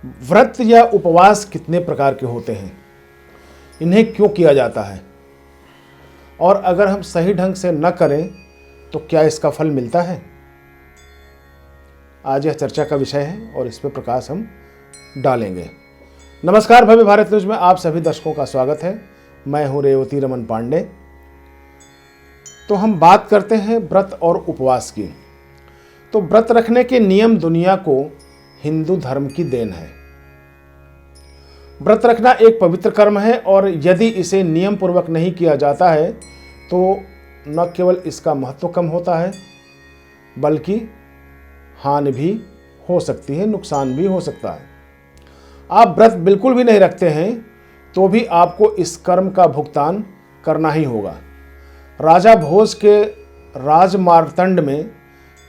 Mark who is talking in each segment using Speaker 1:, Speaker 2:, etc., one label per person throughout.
Speaker 1: व्रत या उपवास कितने प्रकार के होते हैं, इन्हें क्यों किया जाता है, और अगर हम सही ढंग से न करें तो क्या इसका फल मिलता है। आज यह चर्चा का विषय है और इस पर प्रकाश हम डालेंगे। नमस्कार, भव्य भारत न्यूज में आप सभी दर्शकों का स्वागत है। मैं हूं रेवती रमन पांडे। तो हम बात करते हैं व्रत और उपवास की। तो व्रत रखने के नियम दुनिया को हिंदू धर्म की देन है। व्रत रखना एक पवित्र कर्म है और यदि इसे नियम पूर्वक नहीं किया जाता है तो न केवल इसका महत्व कम होता है बल्कि हानि भी हो सकती है, नुकसान भी हो सकता है। आप व्रत बिल्कुल भी नहीं रखते हैं तो भी आपको इस कर्म का भुगतान करना ही होगा। राजा भोज के राजमार्तंड में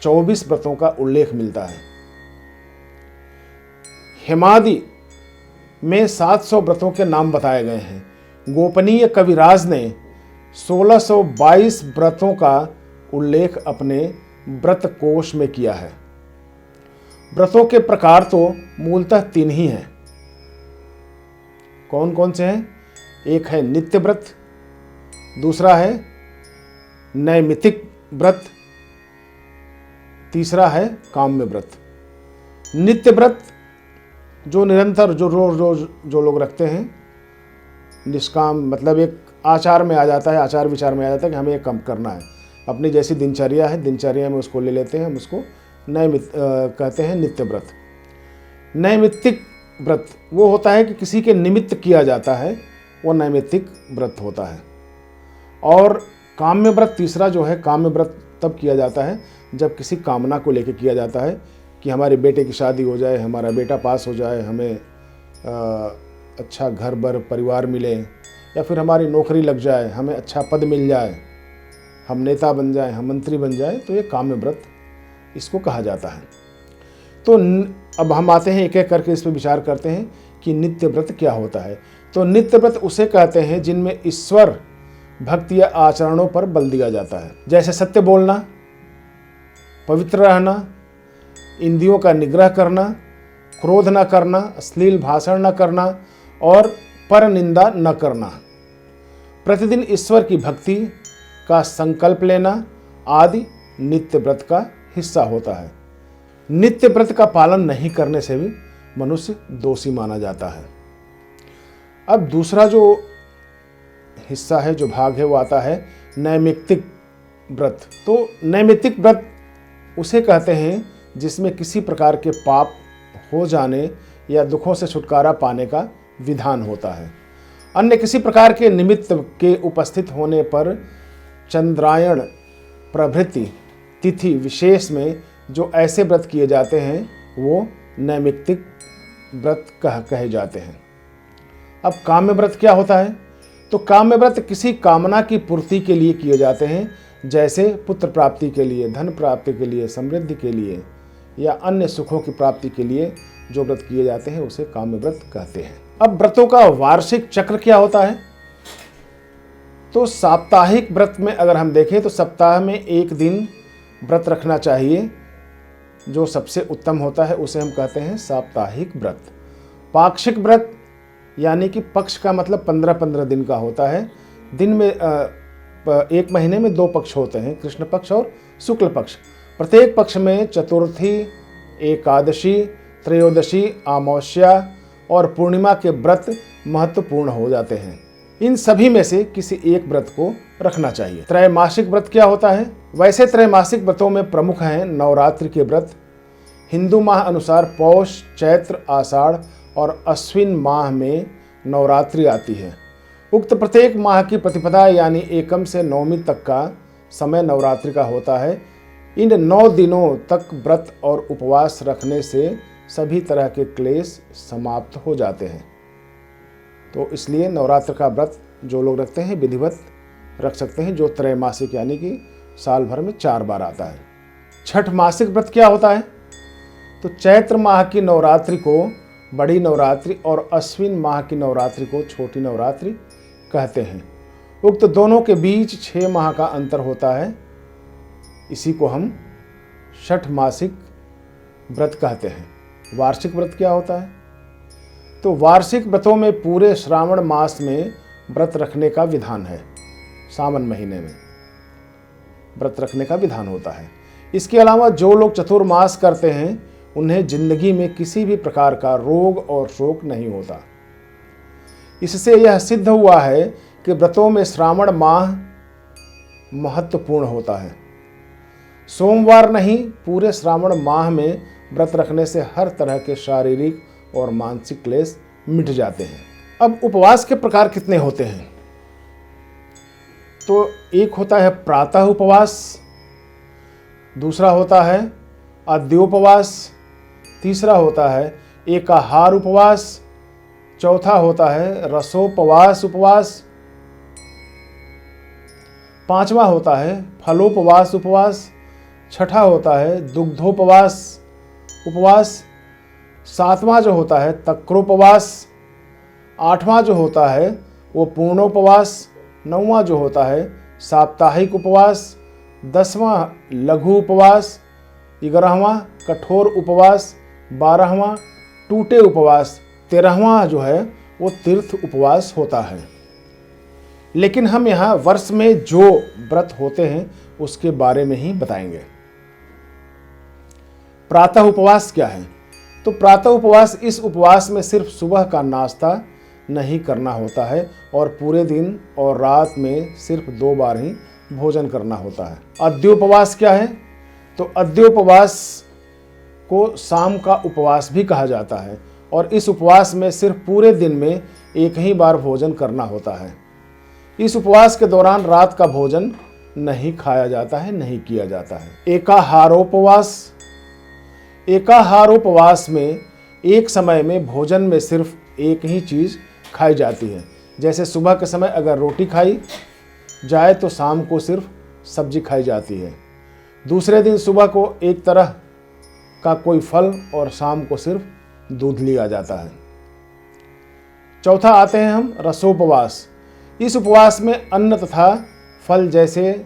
Speaker 1: 24 व्रतों का उल्लेख मिलता है। हेमादि में 700 व्रतों के नाम बताए गए हैं। गोपनीय कविराज ने 1622 व्रतों का उल्लेख अपने व्रत कोश में किया है। व्रतों के प्रकार तो मूलतः 3 ही हैं। कौन कौन से हैं? एक है नित्य व्रत, दूसरा है नैमित्तिक व्रत, तीसरा है काम्य व्रत। नित्य व्रत जो निरंतर, जो रोज रोज जो लोग रखते हैं, निष्काम, मतलब एक आचार में आ जाता है, आचार विचार में आ जाता है कि हमें ये कम करना है। अपनी जैसी दिनचर्या है, दिनचर्या में उसको ले लेते हैं, हम उसको कहते हैं नित्य व्रत। नैमित्तिक व्रत वो होता है कि किसी के निमित्त किया जाता है, वो नैमित्तिक व्रत होता है। और काम्य व्रत तीसरा जो है, काम्य व्रत तब किया जाता है जब किसी कामना को लेकर किया जाता है कि हमारे बेटे की शादी हो जाए, हमारा बेटा पास हो जाए, हमें अच्छा घर बर परिवार मिले, या फिर हमारी नौकरी लग जाए, हमें अच्छा पद मिल जाए, हम नेता बन जाए, हम मंत्री बन जाए, तो ये काम्य व्रत इसको कहा जाता है। तो अब हम आते हैं एक एक करके इस पर विचार करते हैं कि नित्य व्रत क्या होता है। तो नित्य व्रत उसे कहते हैं जिनमें ईश्वर भक्ति या आचरणों पर बल दिया जाता है, जैसे सत्य बोलना, पवित्र रहना, इंद्रियों का निग्रह करना, क्रोध न करना, अश्लील भाषण न करना और पर निंदा न करना, प्रतिदिन ईश्वर की भक्ति का संकल्प लेना आदि नित्य व्रत का हिस्सा होता है। नित्य व्रत का पालन नहीं करने से भी मनुष्य दोषी माना जाता है। अब दूसरा जो हिस्सा है, जो भाग है, वो आता है नैमित्तिक व्रत। तो नैमित्तिक व्रत उसे कहते हैं जिसमें किसी प्रकार के पाप हो जाने या दुखों से छुटकारा पाने का विधान होता है। अन्य किसी प्रकार के निमित्त के उपस्थित होने पर चंद्रायण प्रभृति तिथि विशेष में जो ऐसे व्रत किए जाते हैं वो नैमित्तिक व्रत कहे जाते हैं। अब काम्य व्रत क्या होता है? तो काम्य व्रत किसी कामना की पूर्ति के लिए किए जाते हैं, जैसे पुत्र प्राप्ति के लिए, धन प्राप्ति के लिए, समृद्धि के लिए या अन्य सुखों की प्राप्ति के लिए जो व्रत किए जाते हैं उसे काम्य व्रत कहते हैं। अब व्रतों का वार्षिक चक्र क्या होता है? तो साप्ताहिक व्रत में अगर हम देखें तो सप्ताह में एक दिन व्रत रखना चाहिए, जो सबसे उत्तम होता है, उसे हम कहते हैं साप्ताहिक व्रत। पाक्षिक व्रत यानी कि पक्ष का मतलब 15-15 दिन का होता है। दिन में एक महीने में 2 पक्ष होते हैं, कृष्ण पक्ष और शुक्ल पक्ष। प्रत्येक पक्ष में चतुर्थी, एकादशी, त्रयोदशी, अमावस्या और पूर्णिमा के व्रत महत्वपूर्ण हो जाते हैं। इन सभी में से किसी एक व्रत को रखना चाहिए। त्रैमासिक व्रत क्या होता है? वैसे त्रैमासिक व्रतों में प्रमुख हैं नवरात्रि के व्रत। हिंदू माह अनुसार पौष, चैत्र, आषाढ़ और अश्विन माह में नवरात्रि आती है। उक्त प्रत्येक माह की प्रतिपदा यानी एकम से नवमी तक का समय नवरात्रि का होता है। इन 9 दिनों तक व्रत और उपवास रखने से सभी तरह के क्लेश समाप्त हो जाते हैं। तो इसलिए नवरात्र का व्रत जो लोग रखते हैं विधिवत रख सकते हैं, जो त्रैमासिक यानी कि साल भर में 4 बार आता है। छठ मासिक व्रत क्या होता है? तो चैत्र माह की नवरात्रि को बड़ी नवरात्रि और अश्विन माह की नवरात्रि को छोटी नवरात्रि कहते हैं। उक्त दोनों के बीच 6 माह का अंतर होता है। इसी को हम षठ मासिक व्रत कहते हैं। वार्षिक व्रत क्या होता है? तो वार्षिक व्रतों में पूरे श्रावण मास में व्रत रखने का विधान है। सावन महीने में व्रत रखने का विधान होता है। इसके अलावा जो लोग चतुर्मास करते हैं उन्हें जिंदगी में किसी भी प्रकार का रोग और शोक नहीं होता। इससे यह सिद्ध हुआ है कि व्रतों में श्रावण माह महत्वपूर्ण होता है। सोमवार नहीं, पूरे श्रावण माह में व्रत रखने से हर तरह के शारीरिक और मानसिक क्लेश मिट जाते हैं। अब उपवास के प्रकार कितने होते हैं? तो एक होता है प्रातः उपवास, दूसरा होता है अद्योपवास, तीसरा होता है एकाहार उपवास, चौथा होता है रसोपवास उपवास, पांचवा होता है फलोपवास उपवास, छठा होता है दुग्धोपवास उपवास, सातवां जो होता है तक्रोपवास, आठवां जो होता है वो पूर्णोपवास, नौवां जो होता है साप्ताहिक उपवास, 10वां लघु उपवास, 11वां कठोर उपवास, 12वां टूटे उपवास, 13वां जो है वो तीर्थ उपवास होता है। लेकिन हम यहाँ वर्ष में जो व्रत होते हैं उसके बारे में ही बताएंगे। प्रातः उपवास क्या है? तो प्रातः उपवास, इस उपवास में सिर्फ सुबह का नाश्ता नहीं करना होता है और पूरे दिन और रात में सिर्फ 2 बार ही भोजन करना होता है। अद्योपवास क्या है? तो अद्योपवास को शाम का उपवास भी कहा जाता है और इस उपवास में सिर्फ पूरे दिन में एक ही बार भोजन करना होता है। इस उपवास के दौरान रात का भोजन नहीं खाया जाता है, नहीं किया जाता है। एकाहारोपवास, एकाहारोपवास में एक समय में भोजन में सिर्फ एक ही चीज़ खाई जाती है। जैसे सुबह के समय अगर रोटी खाई जाए तो शाम को सिर्फ सब्जी खाई जाती है। दूसरे दिन सुबह को एक तरह का कोई फल और शाम को सिर्फ दूध लिया जाता है। चौथा आते हैं हम रसोपवास। इस उपवास में अन्न तथा फल जैसे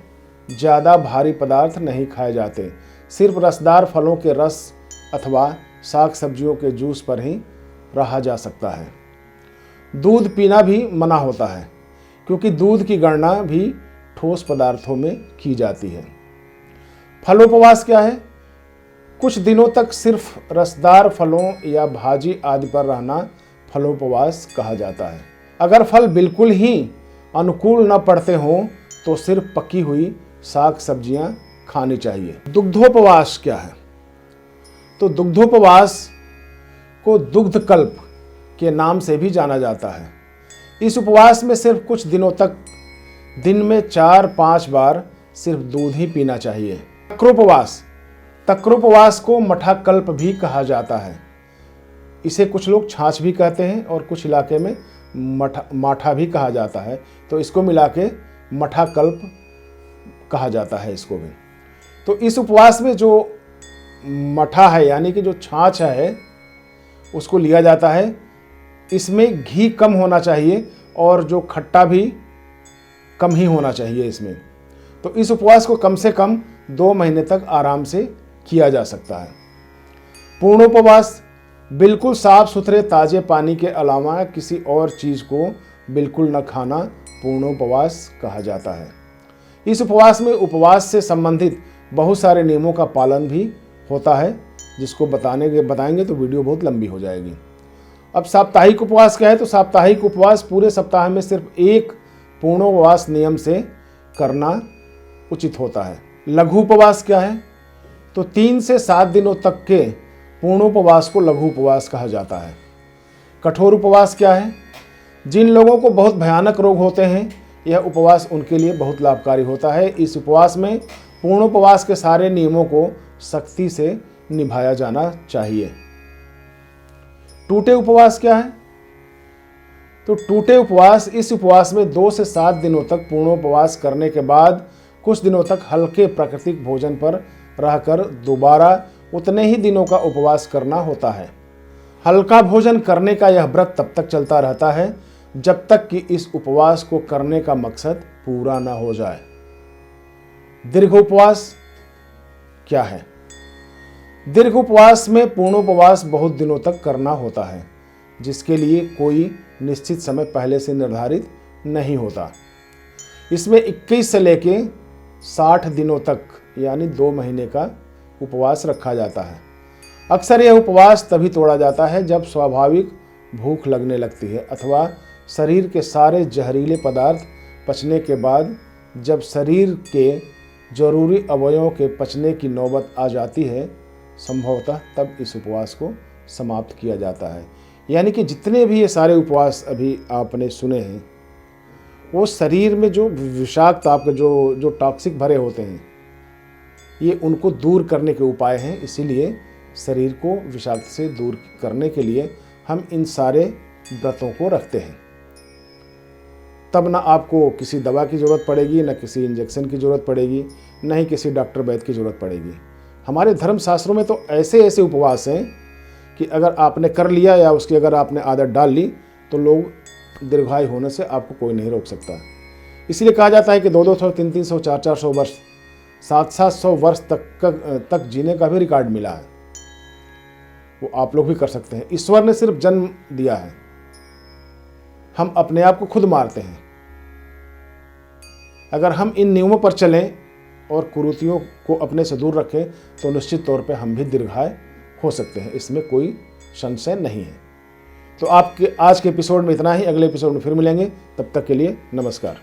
Speaker 1: ज़्यादा भारी पदार्थ नहीं खाए जाते, सिर्फ रसदार फलों के रस अथवा साग सब्जियों के जूस पर ही रहा जा सकता है। दूध पीना भी मना होता है क्योंकि दूध की गणना भी ठोस पदार्थों में की जाती है। फलोपवास क्या है? कुछ दिनों तक सिर्फ रसदार फलों या भाजी आदि पर रहना फलोपवास कहा जाता है। अगर फल बिल्कुल ही अनुकूल न पड़ते हों तो सिर्फ पकी हुई साग सब्जियां खानी चाहिए। दुग्धोपवास क्या है? तो दुग्धोपवास को दुग्धकल्प के नाम से भी जाना जाता है। इस उपवास में सिर्फ कुछ दिनों तक दिन में 4-5 बार सिर्फ दूध ही पीना चाहिए। तक्रोपवास, तक्रोपवास को मठाकल्प भी कहा जाता है। इसे कुछ लोग छाछ भी कहते हैं और कुछ इलाके में माठा भी कहा जाता है, तो इसको मिला के मठाकल्प कहा जाता है इसको भी। तो इस उपवास में जो मठा है यानी कि जो छाछ है उसको लिया जाता है। इसमें घी कम होना चाहिए और जो खट्टा भी कम ही होना चाहिए इसमें। तो इस उपवास को कम से कम 2 महीने तक आराम से किया जा सकता है। पूर्णोपवास, बिल्कुल साफ सुथरे ताजे पानी के अलावा किसी और चीज़ को बिल्कुल न खाना पूर्णोपवास कहा जाता है। इस उपवास में उपवास से संबंधित बहुत सारे नियमों का पालन भी होता है, जिसको बताएंगे तो वीडियो बहुत लंबी हो जाएगी। अब साप्ताहिक उपवास क्या है? तो साप्ताहिक उपवास पूरे सप्ताह में सिर्फ एक पूर्णोपवास नियम से करना उचित होता है। लघु उपवास क्या है? तो 3 से 7 दिनों तक के पूर्णोपवास को लघु उपवास कहा जाता है। कठोर उपवास क्या है? जिन लोगों को बहुत भयानक रोग होते हैं यह उपवास उनके लिए बहुत लाभकारी होता है। इस उपवास में पूर्णोपवास के सारे नियमों को सख्ती से निभाया जाना चाहिए। टूटे उपवास क्या है? तो टूटे उपवास, इस उपवास में 2 से 7 दिनों तक पूर्णोपवास करने के बाद कुछ दिनों तक हल्के प्राकृतिक भोजन पर रहकर दोबारा उतने ही दिनों का उपवास करना होता है। हल्का भोजन करने का यह व्रत तब तक चलता रहता है जब तक कि इस उपवास को करने का मकसद पूरा न हो जाए। दीर्घ उपवास क्या है? दीर्घ उपवास में पूर्णोपवास बहुत दिनों तक करना होता है। जिसके लिए कोई निश्चित समय पहले से निर्धारित नहीं होता। इसमें 21 से लेके 60 दिनों तक यानी 2 महीने का उपवास रखा जाता है। अक्सर यह उपवास तभी तोड़ा जाता है जब स्वाभाविक भूख लगने लगती है अथवा शरीर के सारे जहरीले पदार्थ पचने के बाद जब शरीर के जरूरी अवयवों के पचने की नौबत आ जाती है, संभवतः तब इस उपवास को समाप्त किया जाता है। यानी कि जितने भी ये सारे उपवास अभी आपने सुने हैं, वो शरीर में जो विषाक्त आपके जो टॉक्सिक भरे होते हैं, ये उनको दूर करने के उपाय हैं। इसीलिए शरीर को विषाक्त से दूर करने के लिए हम इन सारे व्रतों को रखते हैं। तब ना आपको किसी दवा की ज़रूरत पड़ेगी, न किसी इंजेक्शन की ज़रूरत पड़ेगी, न ही किसी डॉक्टर वैद्य की ज़रूरत पड़ेगी। हमारे धर्मशास्त्रों में तो ऐसे ऐसे उपवास हैं कि अगर आपने कर लिया या उसकी अगर आपने आदत डाल ली तो लोग दीर्घायु होने से आपको कोई नहीं रोक सकता। इसलिए कहा जाता है कि 200-200, 300-300, 400-400 वर्ष, 700-700 वर्ष तक जीने का भी रिकॉर्ड मिला है। वो आप लोग भी कर सकते हैं। ईश्वर ने सिर्फ जन्म दिया है, हम अपने आप को खुद मारते हैं। अगर हम इन नियमों पर चलें और कुरीतियों को अपने से दूर रखें तो निश्चित तौर पे हम भी दीर्घायु हो सकते हैं, इसमें कोई संशय नहीं है। तो आपके आज के एपिसोड में इतना ही। अगले एपिसोड में फिर मिलेंगे, तब तक के लिए नमस्कार।